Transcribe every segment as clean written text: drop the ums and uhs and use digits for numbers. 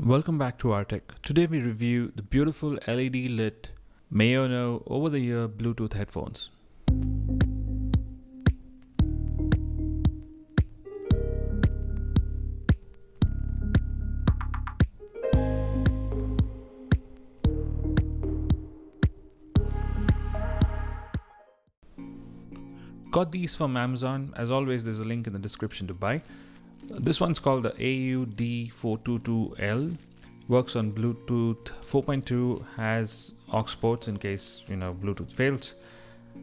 Welcome back to rTech. Today we review the beautiful LED lit Maono over-the-ear Bluetooth headphones. Got these from Amazon. As always, there's a link in the description to buy. This one's called the AUD422L. Works on Bluetooth 4.2, has aux ports in case Bluetooth fails.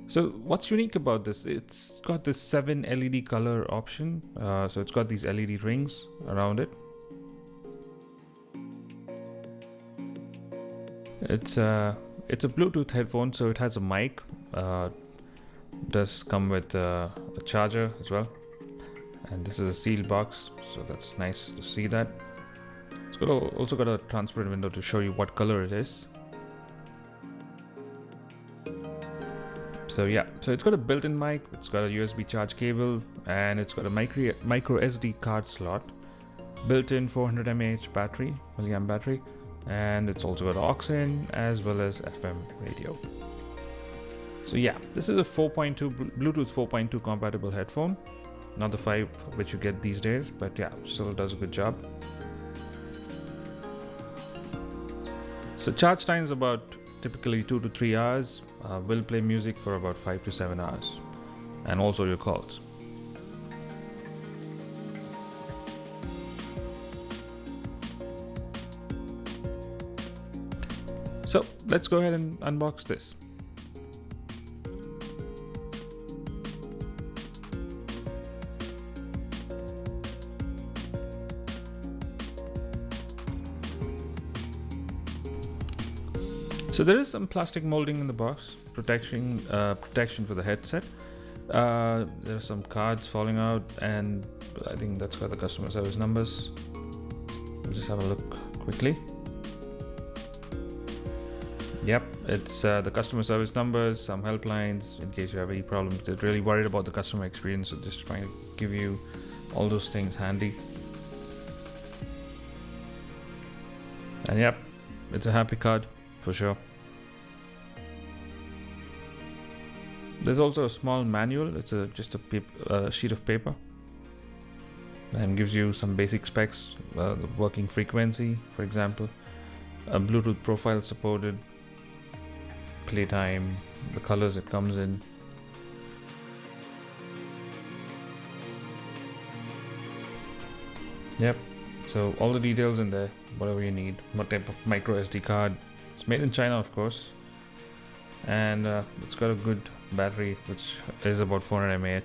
So what's unique about this? It's got this 7 LED color option. So it's got these LED rings around it. It's a Bluetooth headphone, so it has a mic. Does come with a charger as well. And this is a sealed box, so that's nice to see that. It's also got a transparent window to show you what color it is. So yeah, so it's got a built-in mic, it's got a USB charge cable, and it's got a micro SD card slot, built-in 400 milliamp battery, and it's also got aux in as well as FM radio. So yeah, this is a Bluetooth 4.2 compatible headphone. Not the 5 which you get these days, but yeah, still does a good job. So charge time is about typically 2 to 3 hours. Will play music for about 5 to 7 hours, and also your calls. So let's go ahead and unbox this. So there is some plastic molding in the box, protection for the headset. There are some cards falling out, and I think that's got the customer service numbers. We'll just have a look quickly. Yep, it's the customer service numbers, some helplines in case you have any problems. They're really worried about the customer experience, so just trying to give you all those things handy. And yep, it's a happy card for sure. There's also a small manual. It's just a sheet of paper, and gives you some basic specs, the working frequency, for example, a Bluetooth profile supported, playtime, the colors it comes in. Yep, so all the details in there, whatever you need, what type of micro SD card. It's made in China, of course, and it's got a good battery, which is about 400 mAh.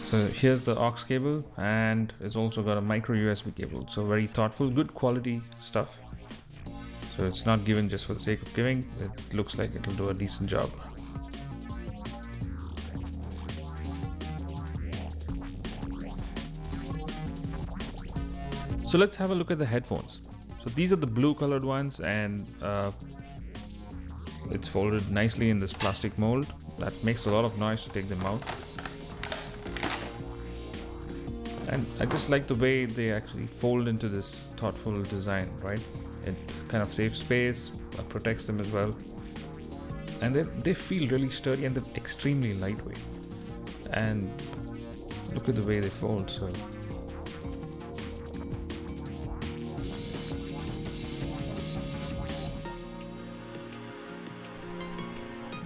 So here's the aux cable, and it's also got a micro USB cable. So very thoughtful, good quality stuff. So it's not given just for the sake of giving. It looks like it'll do a decent job. So let's have a look at the headphones. So these are the blue colored ones, and it's folded nicely in this plastic mold. That makes a lot of noise to take them out. And I just like the way they actually fold into this thoughtful design, right? It kind of saves space, protects them as well. And they feel really sturdy, and they're extremely lightweight. And look at the way they fold. So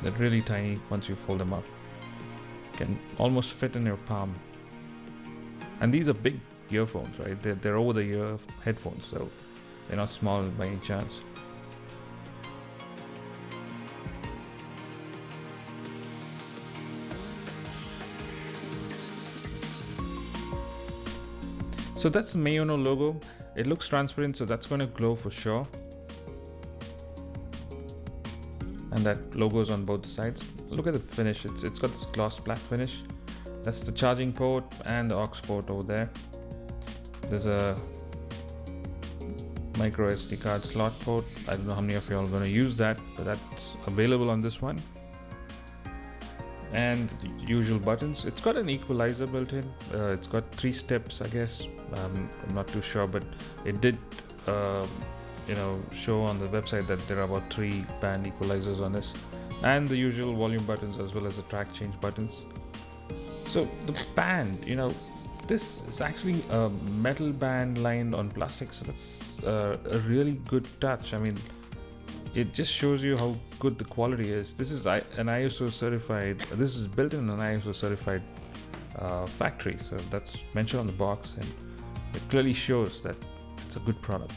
they're really tiny once you fold them up. Can almost fit in your palm. And these are big earphones, right? They're over-the-ear headphones, so they're not small by any chance. So that's the Maono logo. It looks transparent, so that's going to glow for sure. And that logo is on both sides. Look at the finish. It's got this gloss black finish. That's the charging port and the aux port over there. There's a micro SD card slot port. I don't know how many of you are going to use that, but that's available on this one. and the usual buttons. It's got an equalizer built in. It's got 3 steps, I guess. I'm not too sure, but it did show on the website that there are about 3 band equalizers on this, and the usual volume buttons as well as the track change buttons. So the band, this is actually a metal band lined on plastic, so that's a really good touch. I mean, it just shows you how good the quality is. This is an ISO certified, this is built in an ISO certified factory, so that's mentioned on the box, and it clearly shows that it's a good product.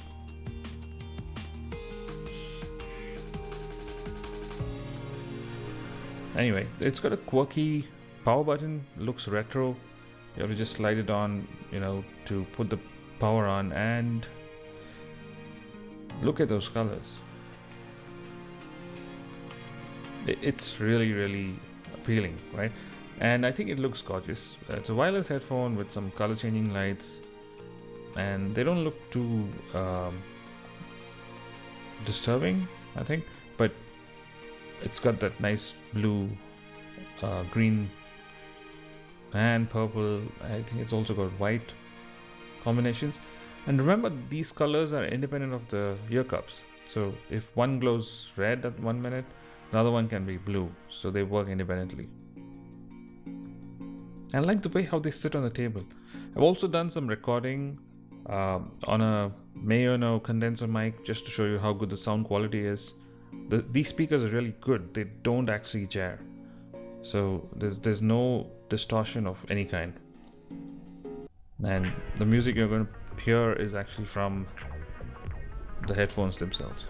Anyway, it's got a quirky power button, looks retro. You have to just slide it on, to put the power on, and look at those colors. It's really, really appealing, right? And I think it looks gorgeous. It's a wireless headphone with some color changing lights, and they don't look too disturbing, I think, but it's got that nice blue, green and purple. I think it's also got white combinations. And remember, these colors are independent of the ear cups. So if one glows red at 1 minute, the other one can be blue. So they work independently. I like the way how they sit on the table. I've also done some recording on a Maono condenser mic just to show you how good the sound quality is. These speakers are really good. They don't actually jar. So there's no distortion of any kind. And the music you're going to hear is actually from the headphones themselves.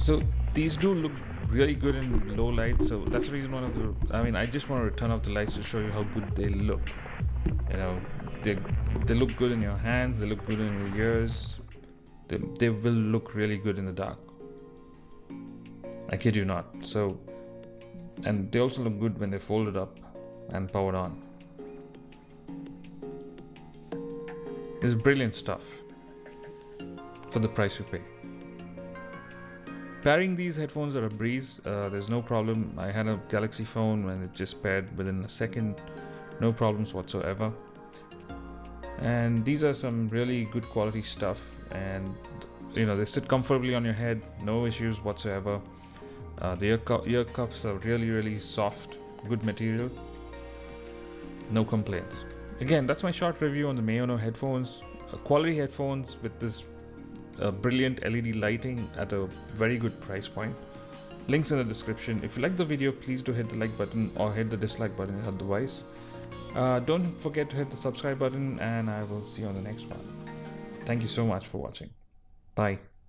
So these do look really good in low light, so that's the reason I just want to turn off the lights to show you how good they look. They look good in your hands, they look good in your ears, they will look really good in the dark. I kid you not. So, and they also look good when they're folded up and powered on. It's brilliant stuff for the price you pay. Pairing these headphones are a breeze. There's no problem. I had a Galaxy phone and it just paired within a second. No problems whatsoever. And these are some really good quality stuff. And they sit comfortably on your head. No issues whatsoever. The ear cups are really, really soft. Good material. No complaints. Again, that's my short review on the Maono headphones. Quality headphones with this brilliant LED lighting at a very good price point. Links in the description. If you like the video, please do hit the like button or hit the dislike button otherwise. Don't forget to hit the subscribe button, and I will see you on the next one. Thank you so much for watching. Bye.